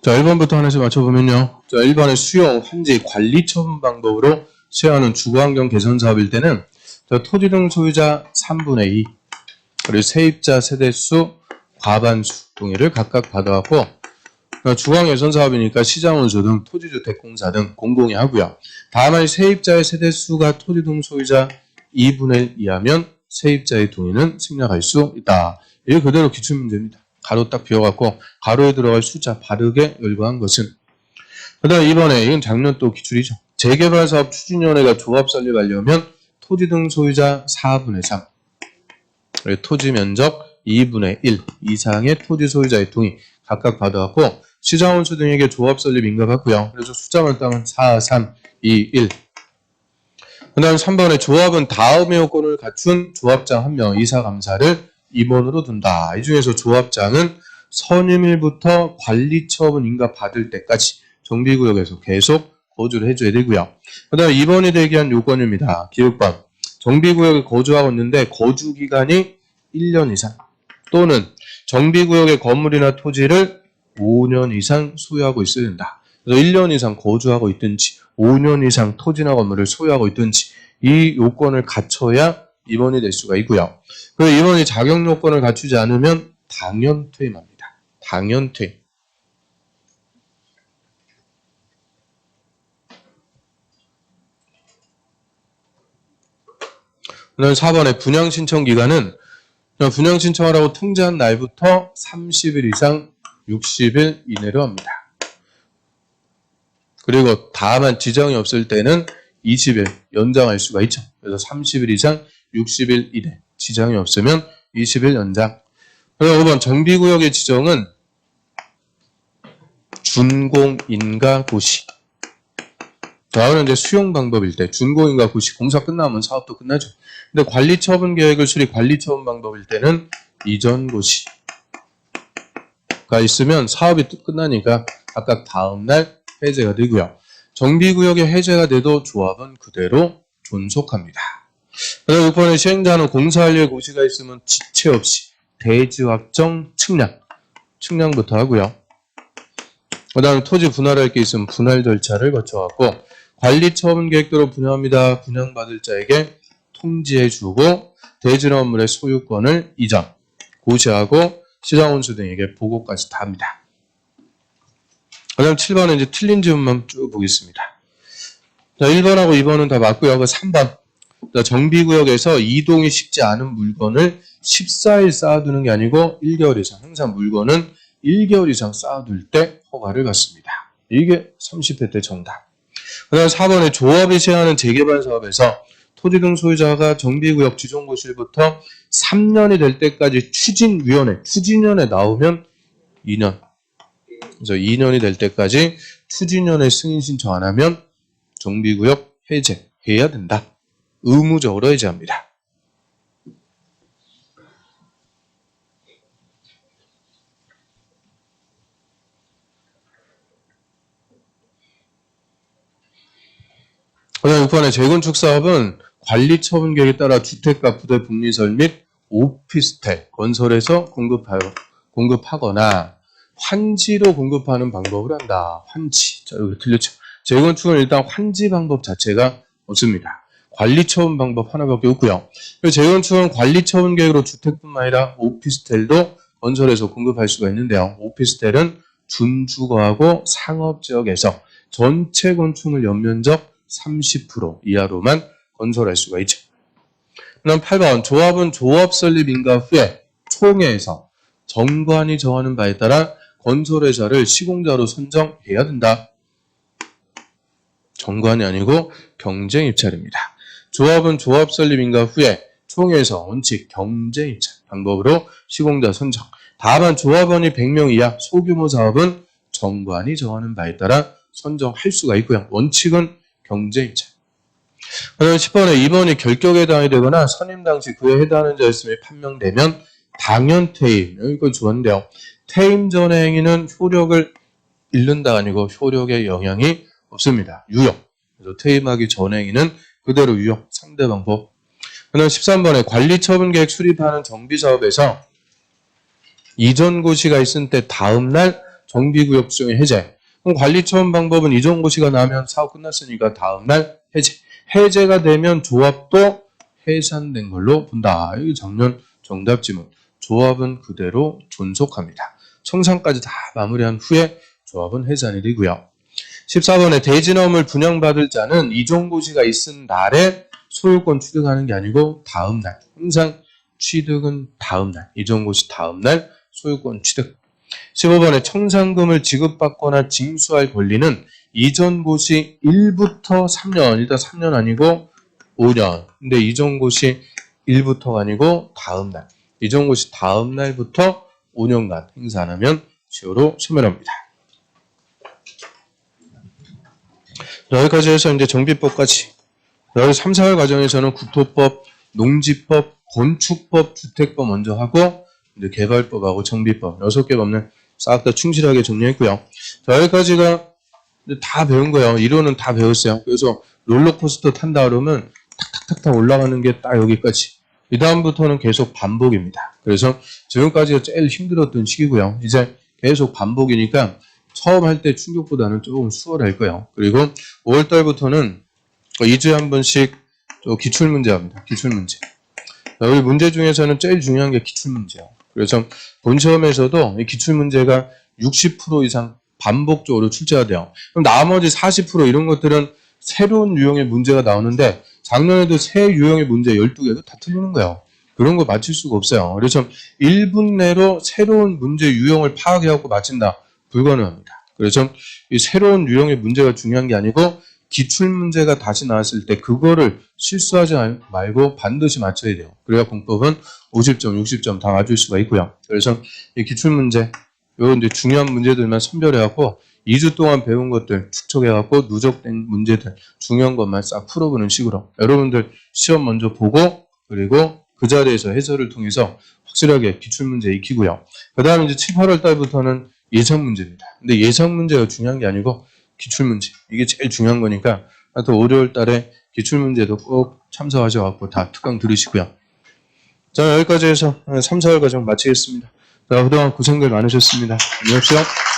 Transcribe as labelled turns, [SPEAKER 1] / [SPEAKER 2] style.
[SPEAKER 1] 자, 1번부터 하나씩 맞춰보면요. 자, 1번의 수용, 환지, 관리 처분 방법으로 시행하는 주거환경 개선 사업일 때는 자, 토지 등 소유자 3분의 2, 그리고 세입자 세대수 과반수 동의를 각각 받아왔고, 주거환경 개선 사업이니까 시장운수 등 토지주택공사 등 공공이 하고요. 다만 세입자의 세대수가 토지 등 소유자 2분의 1 이하면 세입자의 동의는 승낙할 수 있다. 이게 그대로 기출문제입니다. 가로 딱 비워갖고 가로에 들어갈 숫자 바르게 열거한 것은. 그 다음 2번에 이건 작년 또 기출이죠. 재개발사업 추진위원회가 조합 설립하려면 토지 등 소유자 4분의 3, 토지 면적 2분의 1 이상의 토지 소유자의 동의 각각 받아갖고 시장원수 등에게 조합 설립 인가받고요. 그래서 숫자만 따면 4, 3, 2, 1. 그 다음 3번에 조합은 다음의 요건을 갖춘 조합장 1명 이사감사를 임원으로 둔다. 이 중에서 조합장은 선임일부터 관리처분 인가 받을 때까지 정비구역에서 계속 거주를 해줘야 되고요. 그 다음에 2번이 대기한 요건입니다. 기획번. 정비구역에 거주하고 있는데 거주기간이 1년 이상 또는 정비구역의 건물이나 토지를 5년 이상 소유하고 있어야 된다. 그래서 1년 이상 거주하고 있든지 5년 이상 토지나 건물을 소유하고 있든지 이 요건을 갖춰야 임원이 될 수가 있고요. 그리고 임원이 자격 요건을 갖추지 않으면 당연 퇴임합니다. 당연 퇴임. 그다음 4번에 분양 신청 기간은 분양 신청을 하고 통지한 날부터 30일 이상 60일 이내로 합니다. 그리고 다만 지정이 없을 때는 20일 연장할 수가 있죠. 그래서 30일 이상 60일 이내 지정이 없으면 20일 연장. 그리고 5번 정비구역의 지정은 준공인가 고시. 다음은 이제 수용 방법일 때 준공인가 고시 공사 끝나면 사업도 끝나죠. 근데 관리처분 계획을 수립 관리처분 방법일 때는 이전 고시가 있으면 사업이 끝나니까 각각 다음날 해제가 되고요. 정비구역에 해제가 돼도 조합은 그대로 존속합니다. 그다음 6번에 시행자는 공사관리의 고시가 있으면 지체 없이 대지 확정 측량부터 하고요. 그 다음에 토지 분할할 게 있으면 분할 절차를 거쳐갖고 관리처분 계획대로 분양합니다. 분양받을 자에게 통지해주고 대지 건물의 소유권을 이전, 고시하고 시장원수 등에게 보고까지 다 합니다. 그 다음 7번은 이제 틀린 질문만 쭉 보겠습니다. 자, 1번하고 2번은 다 맞고요. 그 3번. 자, 정비구역에서 이동이 쉽지 않은 물건을 14일 쌓아두는 게 아니고 1개월 이상. 항상 물건은 1개월 이상 쌓아둘 때 허가를 받습니다. 이게 30회 때 정답. 그 다음 4번에 조합이 시행하는 재개발 사업에서 토지 등 소유자가 정비구역 지정고시일부터 3년이 될 때까지 추진위원회 나오면 2년. 그래서 2년이 될 때까지 추진위원회 승인 신청 안 하면 정비구역 해제해야 된다. 의무적으로 해제합니다. 그다음 6번에 재건축 사업은 관리처분 계획에 따라 주택가 부대 분리설 및 오피스텔 건설에서 공급하거나 환지로 공급하는 방법을 한다. 환지. 자, 여기 틀렸죠. 재건축은 일단 환지 방법 자체가 없습니다. 관리처분 방법 하나밖에 없고요. 재건축은 관리처분 계획으로 주택뿐만 아니라 오피스텔도 건설해서 공급할 수가 있는데요. 오피스텔은 준주거하고 상업지역에서 전체 건축물 연면적 30% 이하로만 건설할 수가 있죠. 그다음 8번 조합은 조합 설립 인가 후에 총회에서 정관이 정하는 바에 따라 건설회사를 시공자로 선정해야 된다. 정관이 아니고 경쟁입찰입니다. 조합은 조합 설립 인가 후에 총회에서 원칙 경쟁입찰 방법으로 시공자 선정. 다만 조합원이 100명 이하 소규모 사업은 정관이 정하는 바에 따라 선정할 수가 있고요. 원칙은 경쟁입찰. 그다음 10번에 2번이 결격에 해당이 되거나 선임 당시 그에 해당하는 자였음에 판명되면 당연 퇴임. 이거 좋은데요. 퇴임 전의 행위는 효력을 잃는다가 아니고 효력에 영향이 없습니다. 유효. 그래서 퇴임하기 전 행위는 그대로 유효. 상대 방법. 그다음 13번에 관리처분 계획 수립하는 정비사업에서 이전 고시가 있을 때 다음날 정비구역 수용의 해제. 그럼 관리처분 방법은 이전고시가 나면 사업 끝났으니까 다음날 해제. 해제가 되면 조합도 해산된 걸로 본다. 여기 작년 정답 지문. 조합은 그대로 존속합니다. 청산까지 다 마무리한 후에 조합은 해산이 되고요. 14번에 대지넘을 분양받을 자는 이전고시가 있은 날에 소유권 취득하는 게 아니고 다음날. 항상 취득은 다음날. 이전고시 다음날 소유권 취득. 15번에 청산금을 지급받거나 징수할 권리는 이전고시 1부터 3년. 일단 3년 아니고 5년. 근데 이전고시 1부터가 아니고 다음날. 이전고시 다음날부터 5년간 행사 안 하면 시효로 소멸합니다. 여기까지 해서 이제 정비법까지. 여기 3, 4월 과정에서는 국토법, 농지법, 건축법, 주택법 먼저 하고 이제 개발법하고 정비법 6개 법을 싹 다 충실하게 정리했고요. 여기까지가 다 배운 거예요. 이론은 다 배웠어요. 그래서 롤러코스터 탄다 그러면 탁탁탁탁 올라가는 게 딱 여기까지. 이 다음부터는 계속 반복입니다. 그래서 지금까지가 제일 힘들었던 시기고요. 이제 계속 반복이니까 처음 할 때 충격보다는 조금 수월할 거예요. 그리고 5월달부터는 2주에 한 번씩 기출문제 합니다. 기출문제. 여기 문제 중에서는 제일 중요한 게 기출문제예요. 그래서 본시험에서도 이 기출문제가 60% 이상 반복적으로 출제가 돼요. 그럼 나머지 40% 이런 것들은 새로운 유형의 문제가 나오는데 작년에도 새 유형의 문제 12개가 다 틀리는 거예요. 그런 거 맞출 수가 없어요. 그래서 1분 내로 새로운 문제 유형을 파악해갖고 맞힌다. 불가능합니다. 그래서 이 새로운 유형의 문제가 중요한 게 아니고 기출문제가 다시 나왔을 때 그거를 실수하지 말고 반드시 맞춰야 돼요. 그래야 공법은 50점, 60점 다 맞을 수가 있고요. 그래서 이 기출문제, 요 이제 중요한 문제들만 선별해갖고 2주 동안 배운 것들 축적해갖고 누적된 문제들 중요한 것만 싹 풀어보는 식으로 여러분들 시험 먼저 보고 그리고 그 자리에서 해설을 통해서 확실하게 기출문제 익히고요. 그 다음에 이제 7, 8월 달부터는 예상 문제입니다. 근데 예상 문제가 중요한 게 아니고 기출문제. 이게 제일 중요한 거니까 하여튼 5, 6월 달에 기출문제도 꼭 참석하셔갖고 다 특강 들으시고요. 자, 여기까지 해서 3, 4월 과정 마치겠습니다. 자, 그동안 고생들 많으셨습니다. 안녕히 계십시오.